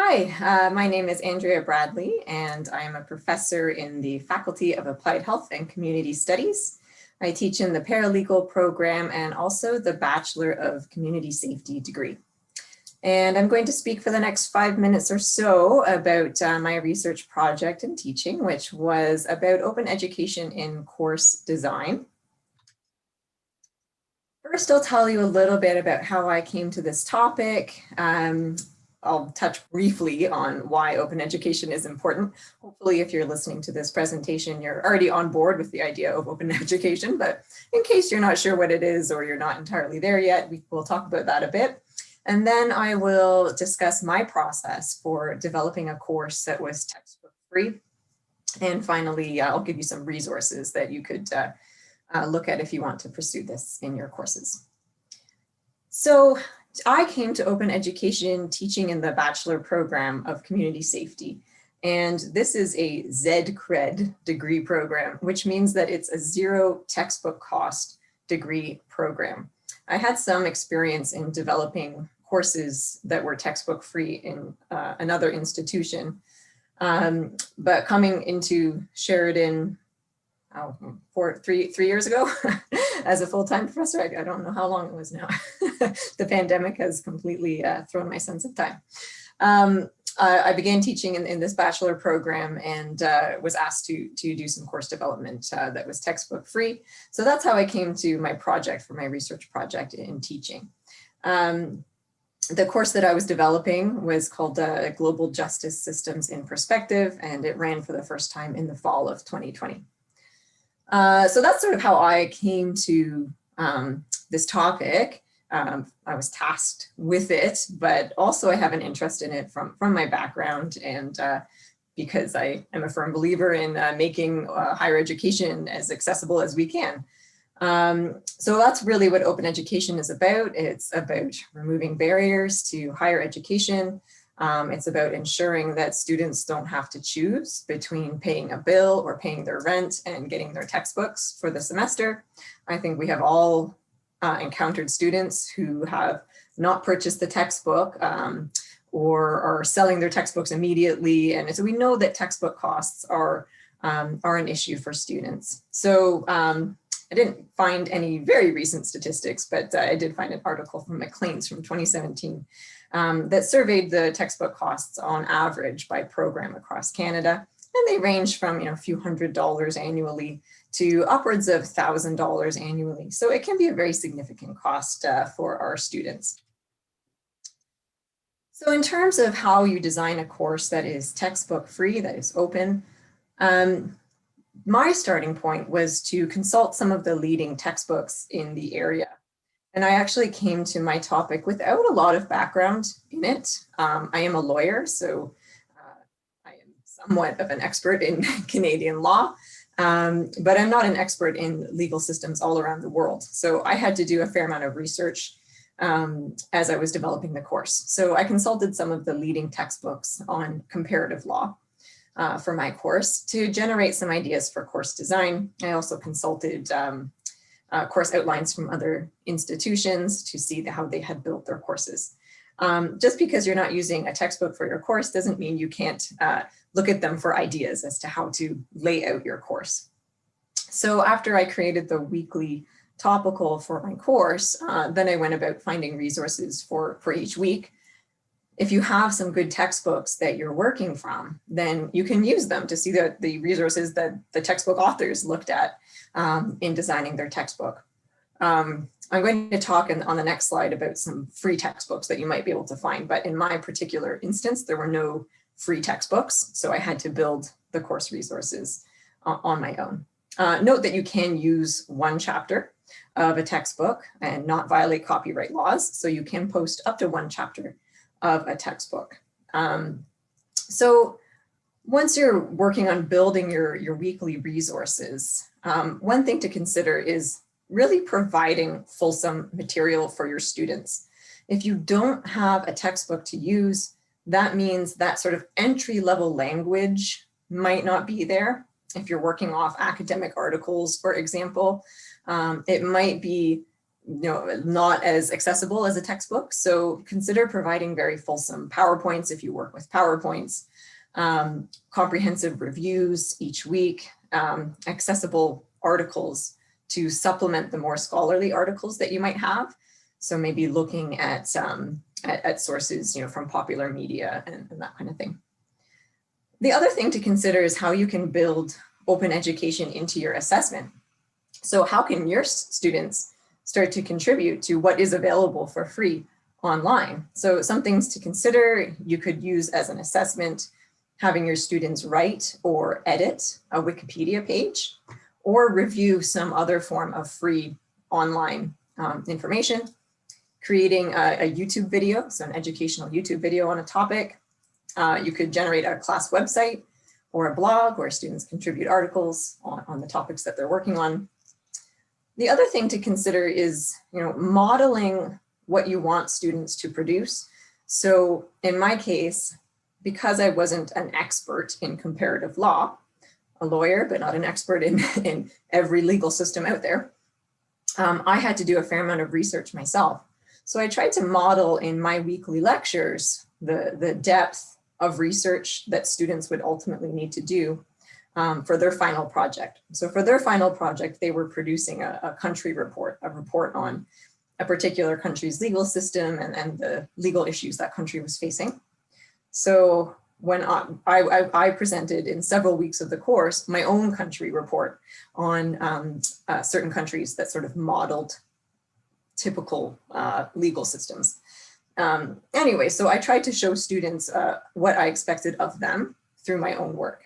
Hi, my name is Andrea Bradley, and I am a professor in the Faculty of Applied Health and Community Studies. I teach in the paralegal program and also the Bachelor of Community Safety degree. And I'm going to speak for the next 5 minutes or so about my research project and teaching, which was about open education in course design. First, I'll tell you a little bit about how I came to this topic. I'll touch briefly on why open education is important. Hopefully, if you're listening to this presentation, you're already on board with the idea of open education, but in case you're not sure what it is or you're not entirely there yet, we'll talk about that a bit. And then I will discuss my process for developing a course that was textbook free. And finally, I'll give you some resources that you could look at if you want to pursue this in your courses. So I came to open education teaching in the bachelor program of community safety. And this is a ZCRED degree program, which means that it's a zero textbook cost degree program. I had some experience in developing courses that were textbook free in another institution, but coming into Sheridan three years ago as a full-time professor. I don't know how long it was now. The pandemic has completely thrown my sense of time. I began teaching in this bachelor program and was asked to do some course development that was textbook free. So that's how I came to my project for my research project in teaching. The course that I was developing was called Global Justice Systems in Perspective, and it ran for the first time in the fall of 2020. So that's sort of how I came to this topic. I was tasked with it, but also I have an interest in it from my background, and because I am a firm believer in making higher education as accessible as we can. So that's really what open education is about. It's about removing barriers to higher education. It's about ensuring that students don't have to choose between paying a bill or paying their rent and getting their textbooks for the semester. I think we have all encountered students who have not purchased the textbook or are selling their textbooks immediately. And so we know that textbook costs are an issue for students. So I didn't find any very recent statistics, but I did find an article from Maclean's from 2017 that surveyed the textbook costs on average by program across Canada. And they range from a few $100s annually to upwards of $1,000 annually. So it can be a very significant cost for our students. So in terms of how you design a course that is textbook free, that is open, my starting point was to consult some of the leading textbooks in the area. And I actually came to my topic without a lot of background in it. I am a lawyer, so I am somewhat of an expert in Canadian law, but I'm not an expert in legal systems all around the world. So I had to do a fair amount of research as I was developing the course. So I consulted some of the leading textbooks on comparative law for my course to generate some ideas for course design. I also consulted course outlines from other institutions to see how they had built their courses. Just because you're not using a textbook for your course doesn't mean you can't look at them for ideas as to how to lay out your course. So after I created the weekly topical for my course, then I went about finding resources for each week. If you have some good textbooks that you're working from, then you can use them to see the resources that the textbook authors looked at in designing their textbook. I'm going to talk on the next slide about some free textbooks that you might be able to find, but in my particular instance, there were no free textbooks, so I had to build the course resources on my own. Note that you can use one chapter of a textbook and not violate copyright laws, so you can post up to one chapter of a textbook. So once you're working on building your weekly resources, one thing to consider is really providing fulsome material for your students. If you don't have a textbook to use, that means that sort of entry-level language might not be there. If you're working off academic articles, for example, it might be not as accessible as a textbook. So consider providing very fulsome PowerPoints if you work with PowerPoints, comprehensive reviews each week, accessible articles to supplement the more scholarly articles that you might have. So maybe looking at sources, from popular media and that kind of thing. The other thing to consider is how you can build open education into your assessment. So how can your students start to contribute to what is available for free online? So some things to consider: you could use as an assessment having your students write or edit a Wikipedia page, or review some other form of free online information, creating a YouTube video, so an educational YouTube video on a topic. You could generate a class website or a blog where students contribute articles on the topics that they're working on. The other thing to consider is, modeling what you want students to produce. So in my case, because I wasn't an expert in comparative law, a lawyer, but not an expert in every legal system out there, I had to do a fair amount of research myself. So I tried to model in my weekly lectures the depth of research that students would ultimately need to do for their final project. So for their final project, they were producing a country report, a report on a particular country's legal system and the legal issues that country was facing. So when I presented in several weeks of the course my own country report on certain countries that sort of modeled typical legal systems. Anyway, so I tried to show students what I expected of them through my own work.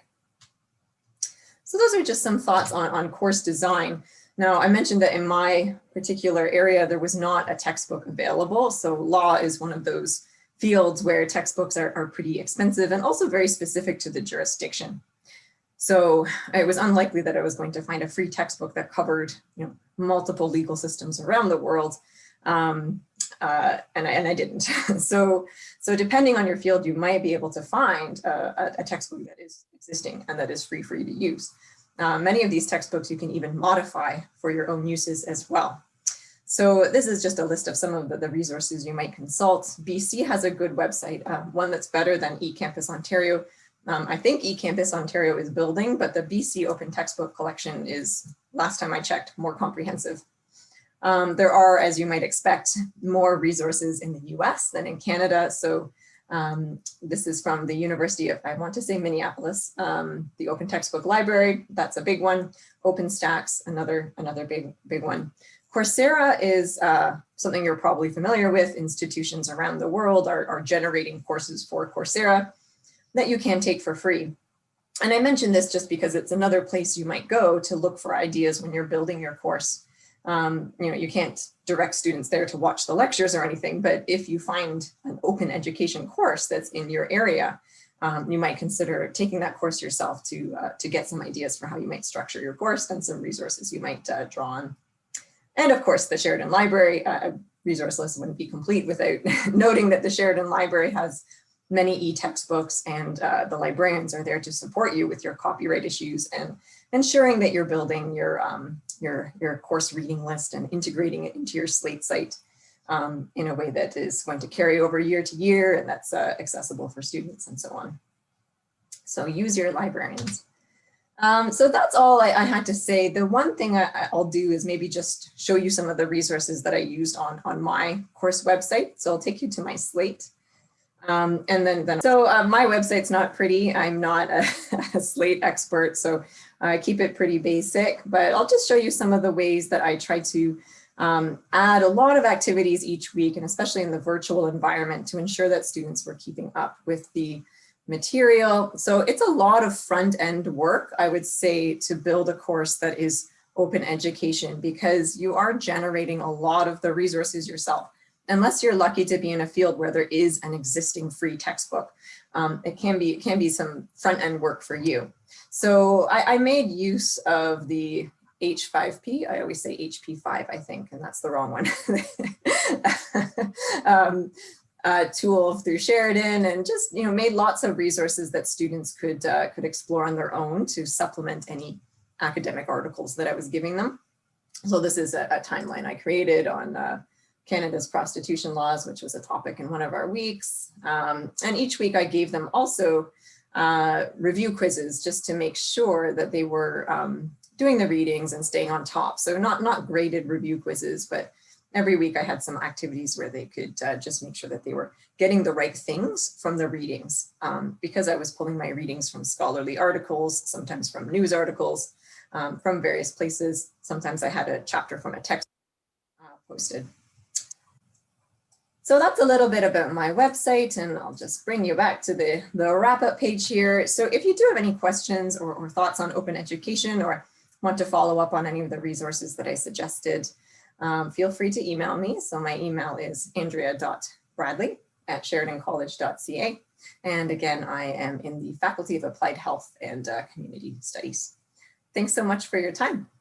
So those are just some thoughts on course design. Now, I mentioned that in my particular area, there was not a textbook available. So law is one of those fields where textbooks are pretty expensive and also very specific to the jurisdiction. So it was unlikely that I was going to find a free textbook that covered multiple legal systems around the world. And I didn't. So depending on your field, you might be able to find a textbook that is existing and that is free for you to use. Many of these textbooks you can even modify for your own uses as well. So this is just a list of some of the resources you might consult. BC has a good website, one that's better than eCampus Ontario. I think eCampus Ontario is building, but the BC Open Textbook Collection is, last time I checked, more comprehensive. There are, as you might expect, more resources in the US than in Canada. So this is from the University of, I want to say Minneapolis, the Open Textbook Library, that's a big one. OpenStax, another big one. Coursera is something you're probably familiar with. Institutions around the world are generating courses for Coursera that you can take for free. And I mention this just because it's another place you might go to look for ideas when you're building your course. You can't direct students there to watch the lectures or anything, but if you find an open education course that's in your area, you might consider taking that course yourself to get some ideas for how you might structure your course and some resources you might draw on. And of course, the Sheridan Library, a resource list wouldn't be complete without noting that the Sheridan Library has many e-textbooks, and the librarians are there to support you with your copyright issues and ensuring that you're building your course reading list and integrating it into your Slate site in a way that is going to carry over year to year and that's accessible for students and so on. So use your librarians. So that's all I had to say. The one thing I'll do is maybe just show you some of the resources that I used on my course website. So I'll take you to my Slate. And then my website's not pretty. I'm not a Slate expert, so I keep it pretty basic, but I'll just show you some of the ways that I try to add a lot of activities each week, and especially in the virtual environment, to ensure that students were keeping up with the material. So it's a lot of front-end work, I would say, to build a course that is open education, because you are generating a lot of the resources yourself. Unless you're lucky to be in a field where there is an existing free textbook, it can be some front-end work for you. So I made use of the H5P. I always say HP5, I think, and that's the wrong one. Tool through Sheridan, and just made lots of resources that students could explore on their own to supplement any academic articles that I was giving them. So this is a timeline I created on Canada's prostitution laws, which was a topic in one of our weeks. And each week I gave them also review quizzes just to make sure that they were doing the readings and staying on top. So not graded review quizzes, but every week I had some activities where they could just make sure that they were getting the right things from the readings. Because I was pulling my readings from scholarly articles, sometimes from news articles, from various places. Sometimes I had a chapter from a text posted. So that's a little bit about my website, and I'll just bring you back to the wrap-up page here. So if you do have any questions or thoughts on open education, or want to follow up on any of the resources that I suggested, feel free to email me. So my email is andrea.bradley@sheridancollege.ca. And again, I am in the Faculty of Applied Health and Community Studies. Thanks so much for your time.